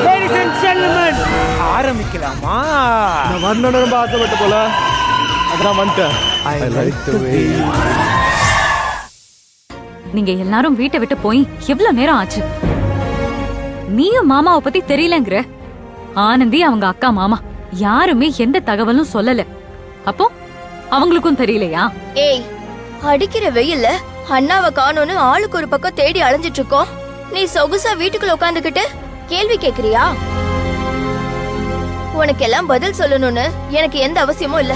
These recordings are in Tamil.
லேடீஸ் அண்ட் ஜென்டில்மேன், ஆரம்பிக்கலாமா? நான் வரணும்னு ரொம்ப ஆசைப்பட்ட போல அதான் வந்துட்டேன். I like the way. நீங்க எல்லாரும் வீட்டை விட்டு போய் எவ்வளவு நேரம் ஆச்சு? நீயும் மாமாவை பத்தி தெரியலங்கிற. ஆனந்தி அவங்க அக்கா மாமா யாருமே எந்த தகவலும் சொல்லல. அப்போ அவங்களுக்கும் தெரியலையா? ஏய், அடிக்கிற வெயில்ல அண்ணாவை காணோன்னு ஆளுக்கு ஒரு பக்கம் தேடி அலைஞ்சிட்டு இருக்கோம். நீ சொகுசா வீட்டுக்குள்ள உட்காந்துக்கிட்டு கேள்வி கேக்குறியா? உனக்கெல்லாம் பதில் சொல்லணும்னு எனக்கு எந்த அவசியமும் இல்ல.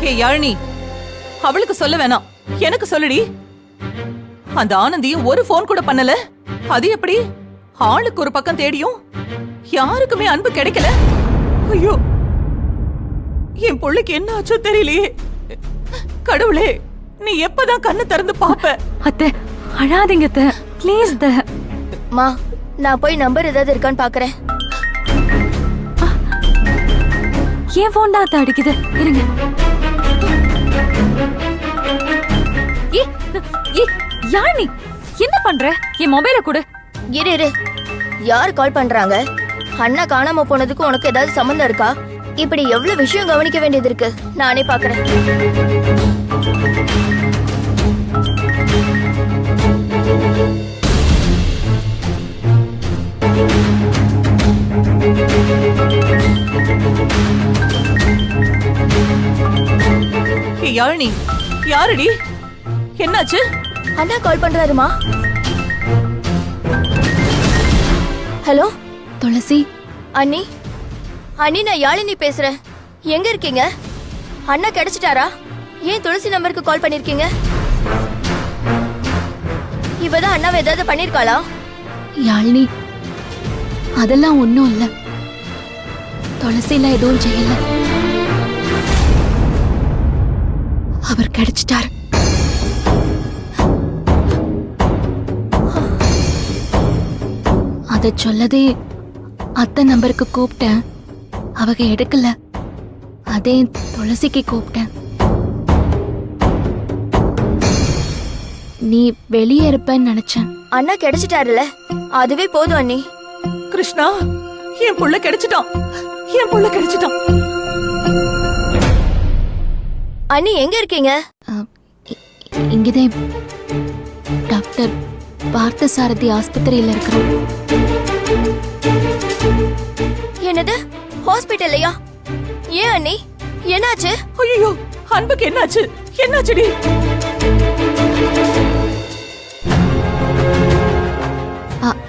ஏ யாழினி, அவளுக்கு சொல்ல வேணாம், எனக்கு சொல்லுடி. அந்த ஆனந்தியும் ஒரு போன் கூட பண்ணல. அது எப்படி? ஆளுக்கு ஒரு பக்கம் தேடியும் யாருக்குமே அன்பு கிடைக்கல. ஐயோ, என் பிள்ளைக்கு என்ன ஆச்சோ தெரியலையே. கடவுளே, நீ எப்பதான் கண்ணு திறந்து பாப்ப? அத்தை அழாதீங்க அத்தை, ப்ளீஸ் த. மா, நான் போய் நம்பர் ஏதாவது இருக்கான்னு பாக்குறேன். ஏன் போன் தான் அத்தை அடிக்குது, இருங்க. யாழினி, என்ன பண்ற? என் மொபைல கொடு. இரு, யார் கால் பண்றாங்க? அண்ணா காணாம போனதுக்கு உனக்கு ஏதாவது சம்பந்தம் இருக்கா? இப்படி எவ்வளவு விஷயம் கவனிக்க வேண்டியது இருக்கு. நானே பாக்குறேன். யாழினி, யாருடி? என்னாச்சு? அண்ணா கால் பண்றாருமா. ஹலோ துளசி. அண்ணி, நான் யாழினி பேசுறேன். எங்க இருக்கீங்க? அண்ணா கிடைச்சிட்டாரா? ஏன் துளசி நம்பருக்கு கால் பண்ணிருக்கீங்க? இவதான் அண்ணாவை ஏதாவது பண்ணிருக்காளா? யாழினி, அதெல்லாம் ஒண்ணும் இல்ல. துளசில எதுவும் செய்யல. அவர் கிடைச்சிட்டாரு. அத சொல்லதே அத்தை நம்பருக்கு கூப்பிட்டேன். அவங்க எடுக்கல. அதே துளசிக்கு கூப்பிட்டேன். நீ வெளியே இருப்பேன்னு நினைச்சேன். அண்ணா கிடைச்சிட்டாருல, அதுவே போதும் அண்ணி. கிருஷ்ணா, என் புள்ள கிடைச்சிட்டான். என் புள்ள கிடைச்சிட்டான். அண்ணி எங்க இருக்கீங்க? இங்கதான் டாக்டர் பார்த்தசாரதி ஆஸ்பத்திரியில இருக்கிறோம். என்னது, ஹாஸ்பிட்டல்லையா? ஏன் அண்ணி, என்னாச்சு? ஐயோ, அன்புக்கு என்னாச்சு? என்னாச்சுடி?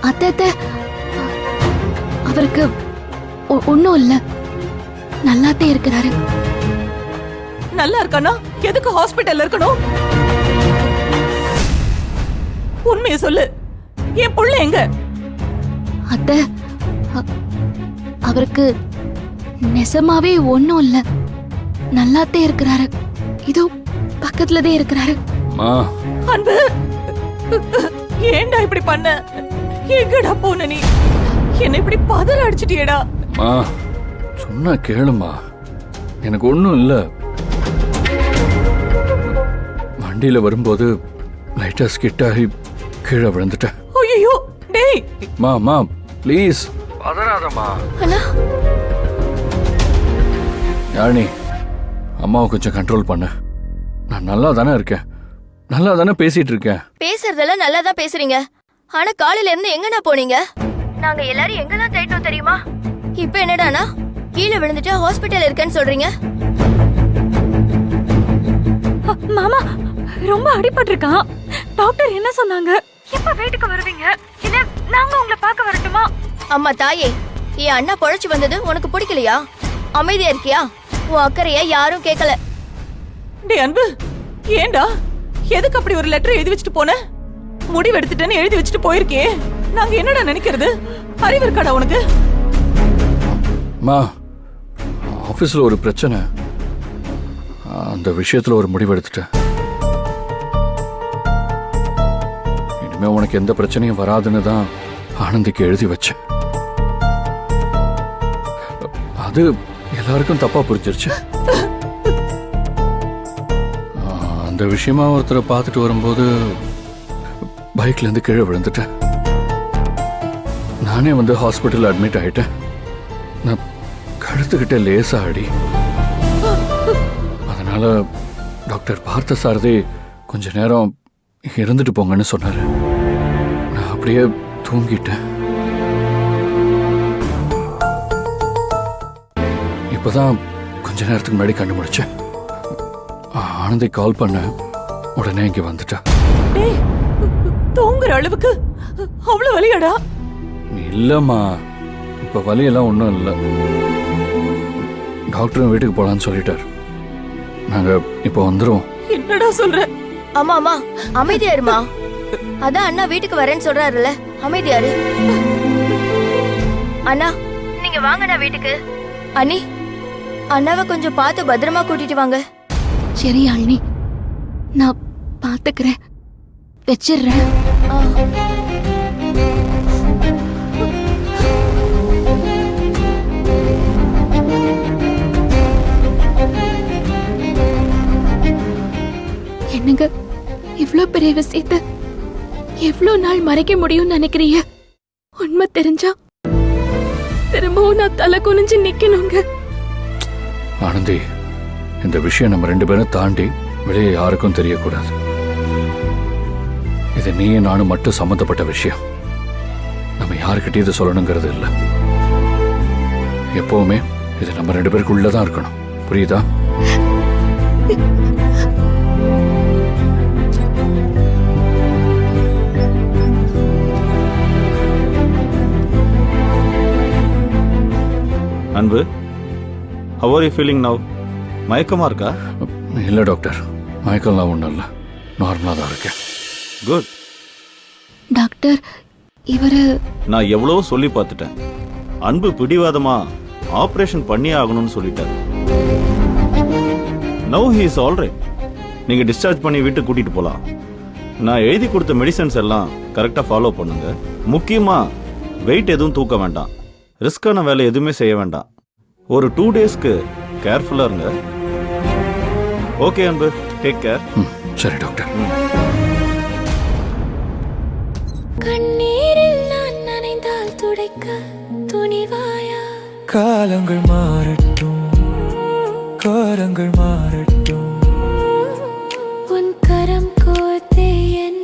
அத்தை, அவருக்கு ஒன்னும் இல்ல, நல்லாத்தே இருக்கிறாரு. நல்லா இருக்கானா? எதுக்கு ஹாஸ்பிட்டல்ல இருக்கணும்? உண்மையை சொல்லு, என் புள்ள எங்க? அத்தை, அவருக்கு நெசமாவே ஒன்னும் இல்ல, நல்லாத்தே இருக்கிறாரு. இதோ பக்கத்துலதே இருக்கிறாரு. அன்பு, ஏன்டா இப்படி பண்ண? எங்கடா போன நீ? என்ன இப்படி பதற அடிச்சிட்டியடா? சொன்னா கேளுமா, எனக்கு ஒண்ணும் இல்ல. வண்டியில வரும்போது லைட்டா ஸ்கிட் ஆகி கீழே விழுந்துட்டேன். ஐயோ, டேய் மா ப்ளீஸ் பதறாதம்மா. யாழினி, அம்மாவை கொஞ்சம் கண்ட்ரோல் பண்ண. நான் நல்லா தானே இருக்கேன், நல்லா தானே பேசிட்டு இருக்கேன். பேசுறதெல்லாம் நல்லா தான் பேசுறீங்க. ஆனா காலையில இருந்து எங்கண்ணா போனீங்க? நாங்க எல்லாரும் எங்கெல்லாம் தேடினோம் தெரியுமா? இப்ப என்னடானா கீழே விழுந்துட்டு ஹாஸ்பிட்டல் இருக்கேன்னு சொல்றீங்க? மாமா ரொம்ப அடிபட்டிருக்கான். டாக்டர் என்ன சொன்னாங்க? எப்ப வீட்டுக்கு வருவீங்க? இல்ல நாங்க உங்களை பார்க்க வரட்டுமா? அம்மா தாயே, என் அண்ணா பொழைச்சு வந்தது உனக்கு பிடிக்கலையா? அமைதியா இருக்கியா? உன் அக்கறைய யாரும் கேட்கல. டேய் அன்பு, ஏண்டா எதுக்கு அப்படி ஒரு லெட்டர் எழுதி வச்சுட்டு போன? முடிவு எடுத்துட்டேன்னு எழுதி வச்சுட்டு போயிருக்கே. நாங்க என்னடா நினைக்கிறது? அறிவு இருக்காடா உனக்கு? மா, ஆபீஸ்ல ஒரு பிரச்சனை, அந்த விஷயத்துல ஒரு முடிவு எடுத்துட்டேன். இனிமே உனக்கு எந்த பிரச்சனையும் வராதுன்னு தான் ஆனந்திக்கு எழுதி வச்சேன். அது எல்லாருக்கும் தப்பா புரிஞ்சிருச்சு. அந்த விஷயமா ஒருத்தரை பார்த்துட்டு வரும்போது பைக்ல இருந்து கீழே விழுந்துட்டேன். நான் நானே வந்து ஹாஸ்பிட்டல் அட்மிட் ஆயிட்டேன். நான் கழுத்துக்கிட்ட லேசா அடி. அதனால டாக்டர் பார்த்த சாரதி கொஞ்ச நேரம் இருந்துட்டு போங்கன்னு சொன்னாரு. நான் அப்படியே தூங்கிட்டேன். இப்பதான் கொஞ்ச நேரத்துக்கு முன்னாடி கண்டு முடிச்சேன். ஆனந்தி கால் பண்ண உடனே இங்க வந்துட்டா. டேய், தூங்குற அளவுக்கு அவ்வளவு வலியாடா? இல்லம்மா, இப்ப வலியெல்லாம் ஒன்றும் இல்லை. டாக்டரும் வீட்டுக்கு போலான்னு சொல்லிட்டார். நாங்க இப்போ வந்துருவோம். என்னடா சொல்ற? அம்மா அம்மா அமைதியாருமா. அதான் அண்ணா வீட்டுக்கு வரேன்னு சொல்றாருல்ல, அமைதியாரு. அண்ணா நீங்க வாங்கண்ணா வீட்டுக்கு. அண்ணி, அண்ணாவை கொஞ்சம் பார்த்து பத்திரமா கூட்டிட்டு வாங்க. சரி யாழினி, நான் பாத்துக்கிறேன். வச்சிடுறேன். என்னங்க, இவ்ளோ பெரிய விஷயத்தை எவ்வளவு நாள் மறைக்க முடியும்னு நினைக்கிறீங்க? உண்மை தெரிஞ்சா திரும்பவும் நான் தலை குனிஞ்சு நிக்கணுங்க. ஆனந்தி, இந்த விஷயம் நம்ம 2 பேரும் தாண்டி வெளியே யாருக்கும் தெரியக்கூடாது. இது நீயும் நானும் மட்டும் சம்பந்தப்பட்ட விஷயம். நம்ம யாருக்கிட்டே இதை சொல்லணுங்கிறது இல்லை. எப்பவுமே இது நம்ம 2 பேருக்குள்ளதான் இருக்கணும். புரியுதா? அன்பு, how are you feeling now? மயக்கமா இருக்கா? இல்லை டாக்டர், மயக்கம்லாம் ஒன்றும் இல்லை, நார்மலாக தான் இருக்கேன். குட். டாக்டர், இவரு நான் எவ்வளவோ சொல்லி பார்த்துட்டேன். அன்பு பிடிவாதமா ஆபரேஷன் பண்ணி ஆகணும்னு சொல்லிட்டாரு. Now he is alright. நீங்க டிஸ்சார்ஜ் பண்ணி வீட்டுக்கு கூட்டிட்டு போலாம். நான் எழுதி கொடுத்த மெடிசன்ஸ் எல்லாம் கரெக்டா ஃபாலோ பண்ணுங்க. முக்கியமா வெயிட் எதுவும் தூக்க வேண்டாம். ரிஸ்கான வேலை எதுவுமே செய்ய வேண்டாம். ஒரு 2 டேஸ்க்கு கேர்ஃபுல்லா இருங்க. ஓகே அன்பு, டேக் கேர். சரி டாக்டர். கண்ணீரில் நான் நனைந்தால் துடைக்க துணிவாயா? காலங்கள் மாறட்டும், காலங்கள் மாறட்டும். உன் கரம் கோர்த்தே என்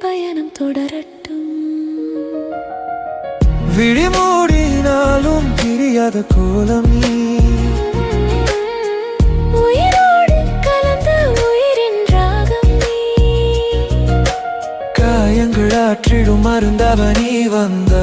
பயணம் தொடரட்டும். விழிமூடினாலும் தெரியாத கோலம் நீ. உயிரோடு கலந்த உயிரின் ராகம் நீ. காயங்கள் ஆற்றிடும் மருந்தவ நீ வந்த